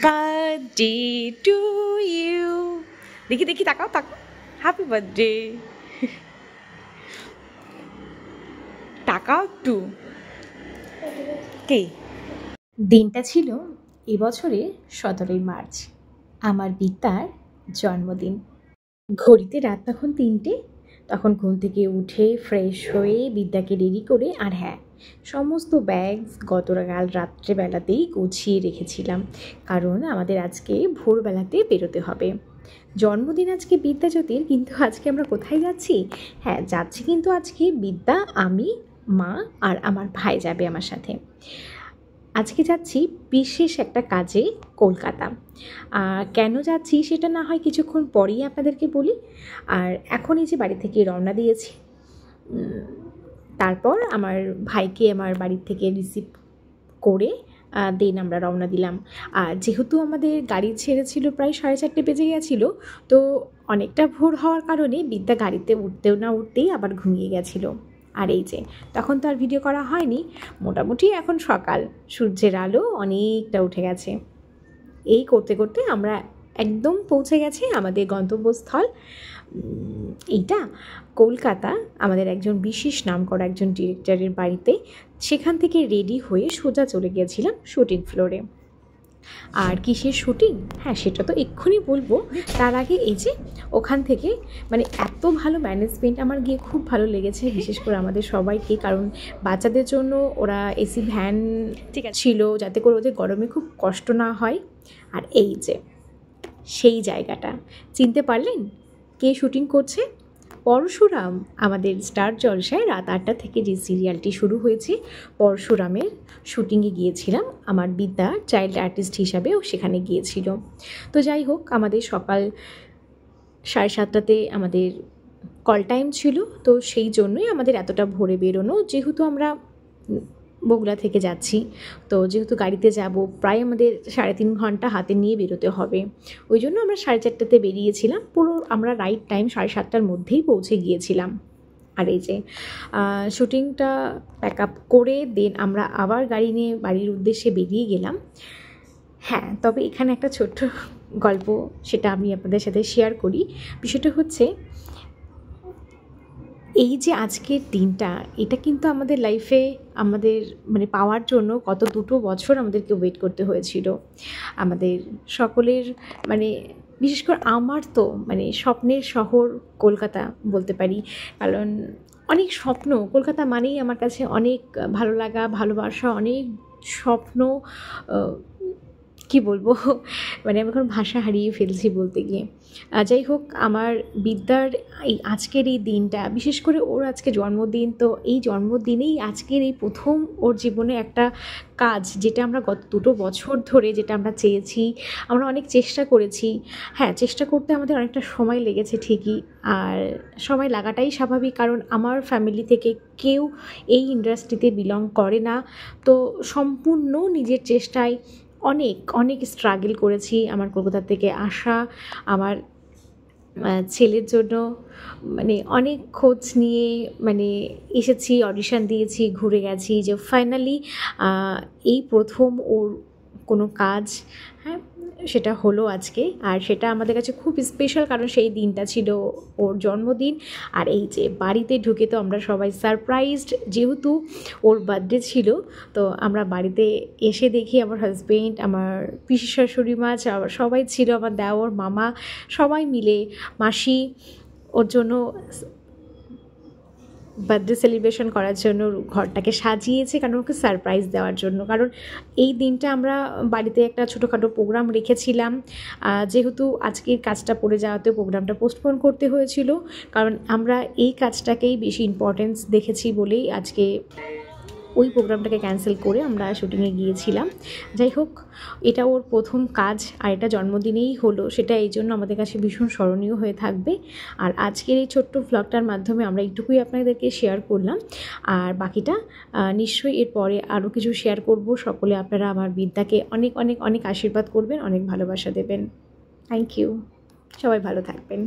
Birthday to you. দেখি দেখি, তাকাও তাকাও, হ্যাপি বার্থডে। তাকাও একটু। কে? দিনটা ছিল এবছরের 17ই মার্চ, আমার বিদ্যার জন্মদিন। ঘড়িতে রাত তখন 3টে। তখন ঘুম থেকে উঠে ফ্রেশ হয়ে বিদ্যাকে রেডি করে, আর হ্যাঁ, সমস্ত ব্যাগ গতকাল রাত্রেবেলাতেই গুছিয়ে রেখেছিলাম, কারণ আমাদের আজকে ভোরবেলাতে বেরোতে হবে। জন্মদিন আজকে বিদ্যাজ্যোতির, কিন্তু আজকে আমরা কোথায় যাচ্ছি? হ্যাঁ, যাচ্ছি কিন্তু আজকে বিদ্যা, আমি, মা আর আমার ভাই যাবে আমার সাথে। আজকে যাচ্ছি বিশেষ একটা কাজে কলকাতা। কেন যাচ্ছি সেটা না হয় কিছুক্ষণ পরেই আপনাদেরকে বলি। আর এখন এই যে বাড়ি থেকে রওনা দিয়েছি, তারপর আমার ভাইকে আমার বাড়ির থেকে রিসিভ করে দেন আমরা রওনা দিলাম। আর যেহেতু আমাদের গাড়ি ছেড়েছিল প্রায় 4:30 বেজে গেছিলো, তো অনেকটা ভোর হওয়ার কারণে বিদ্যা গাড়িতে উঠতেও না উঠতেই আবার ঘুমিয়ে গেছিলো। আর এই যে তখন তো আর ভিডিও করা হয়নি। মোটামুটি এখন সকাল, সূর্যের আলো অনেকটা উঠে গেছে। এই করতে করতে আমরা একদম পৌঁছে গেছি আমাদের গন্তব্যস্থল। এইটা কলকাতা, আমাদের একজন বিশেষ নামকরা একজন ডিরেক্টরের বাড়িতে। সেখান থেকে রেডি হয়ে সোজা চলে গিয়েছিলাম শুটিং ফ্লোরে। আর কিসের শুটিং, হ্যাঁ সেটা তো এক্ষুনি বলবো। তার আগে এই যে ওখান থেকে মানে এত ভালো ম্যানেজমেন্ট আমার গিয়ে খুব ভালো লেগেছে, বিশেষ করে আমাদের সবাইকে, কারণ বাচ্চাদের জন্য ওরা এসি ভ্যান ঠিক ছিল, যাতে করে ওদের গরমে খুব কষ্ট না হয়। আর এই যে সেই জায়গাটা চিনতে পারলেন কে শুটিং করছে? পরশুরাম। আমাদের স্টার জলসায় রাত 8টা থেকে যে সিরিয়ালটি শুরু হয়েছে, পরশুরামের শুটিংয়ে গিয়েছিলাম। আমার বিদ্যা চাইল্ড আর্টিস্ট হিসাবেও সেখানে গিয়েছিল। তো যাই হোক, আমাদের সকাল 7:30টাতে আমাদের কল টাইম ছিল, তো সেই জন্যই আমাদের এতটা ভোরে বেরোনো। যেহেতু আমরা বগুড়া থেকে যাচ্ছি, তো যেহেতু গাড়িতে যাব, প্রায় আমাদের 3.5 ঘন্টা হাতে নিয়ে বেরোতে হবে। ওই জন্য আমরা 4:30টাতে বেরিয়েছিলাম। পুরো আমরা রাইট টাইম 7:30টার মধ্যেই পৌঁছে গিয়েছিলাম। আর এই যে শুটিংটা প্যাক আপ করে দেন আমরা আবার গাড়ি নিয়ে বাড়ির উদ্দেশ্যে বেরিয়ে গেলাম। হ্যাঁ, তবে এখানে একটা ছোট্ট গল্প, সেটা আমি আপনাদের সাথে শেয়ার করি। বিষয়টা হচ্ছে এই যে আজকের দিনটা, এটা কিন্তু আমাদের লাইফে আমাদের মানে পাওয়ার জন্য কত 2 বছর আমাদেরকে ওয়েট করতে হয়েছিল। আমাদের সকলের মানে বিশেষ করে আমার তো মানে স্বপ্নের শহর কলকাতা বলতে পারি, কারণ অনেক স্বপ্ন। কলকাতা মানেই আমার কাছে অনেক ভালো লাগা, ভালোবাসা, অনেক স্বপ্ন। কি বলবো, মানে আমি এখন ভাষা হারিয়ে ফেলছি বলতে গিয়ে। যাই হোক, আমার বিদ্যার এই আজকের এই দিনটা, বিশেষ করে ওর আজকে জন্মদিন, তো এই জন্মদিনেই আজকের এই প্রথম ওর জীবনে একটা কাজ, যেটা আমরা গত 2 বছর ধরে যেটা আমরা চেয়েছি, আমরা অনেক চেষ্টা করেছি। হ্যাঁ, চেষ্টা করতে আমাদের অনেকটা সময় লেগেছে ঠিকই, আর সময় লাগাটাই স্বাভাবিক, কারণ আমার ফ্যামিলি থেকে কেউ এই ইন্ডাস্ট্রিতে বিলং করে না। তো সম্পূর্ণ নিজের চেষ্টায় অনেক অনেক স্ট্রাগল করেছি। আমার কলকাতা থেকে আসা, আমার ছেলের জন্য মানে অনেক খোঁজ নিয়ে মানে এসেছি, অডিশন দিয়েছি, ঘুরে গেছি, যে ফাইনালি এই প্রথম ওর কোনো কাজ, হ্যাঁ সেটা হলো আজকে। আর সেটা আমাদের কাছে খুব স্পেশাল, কারণ সেই দিনটা ছিল ওর জন্মদিন। আর এই যে বাড়িতে ঢুকে তো আমরা সবাই সারপ্রাইজড, যেহেতু ওর বার্থডে ছিল। তো আমরা বাড়িতে এসে দেখি আমার হাজব্যান্ড, আমার পিসি শাশুড়ি মা, সবাই ছিল, আমার দেওর, মামা, সবাই মিলে, মাসি ওর জন্য বার্থডে সেলিব্রেশন করার জন্য ঘরটাকে সাজিয়েছে, কারণ ওকে সারপ্রাইজ দেওয়ার জন্য। কারণ এই দিনটা আমরা বাড়িতে একটা ছোটোখাটো প্রোগ্রাম রেখেছিলাম, যেহেতু আজকের কাজটা পড়ে যাওয়াতে প্রোগ্রামটা পোস্টপোন করতে হয়েছিল, কারণ আমরা এই কাজটাকেই বেশি ইম্পর্টেন্স দেখেছি বলেই আজকে ওই প্রোগ্রামটাকে ক্যান্সেল করে আমরা শুটিংয়ে গিয়েছিলাম। যাই হোক, এটা ওর প্রথম কাজ, আর এটা জন্মদিনেই হলো, সেটা এই জন্য আমাদের কাছে ভীষণ স্মরণীয় হয়ে থাকবে। আর আজকের এই ছোট্ট ভ্লগটার মাধ্যমে আমরা এইটুকুই আপনাদেরকে শেয়ার করলাম, আর বাকিটা নিশ্চয়ই এরপরে আরও কিছু শেয়ার করব। সকলে আপনারা আমার বিদ্যাকে অনেক অনেক অনেক আশীর্বাদ করবেন, অনেক ভালোবাসা দেবেন। থ্যাংক ইউ, সবাই ভালো থাকবেন।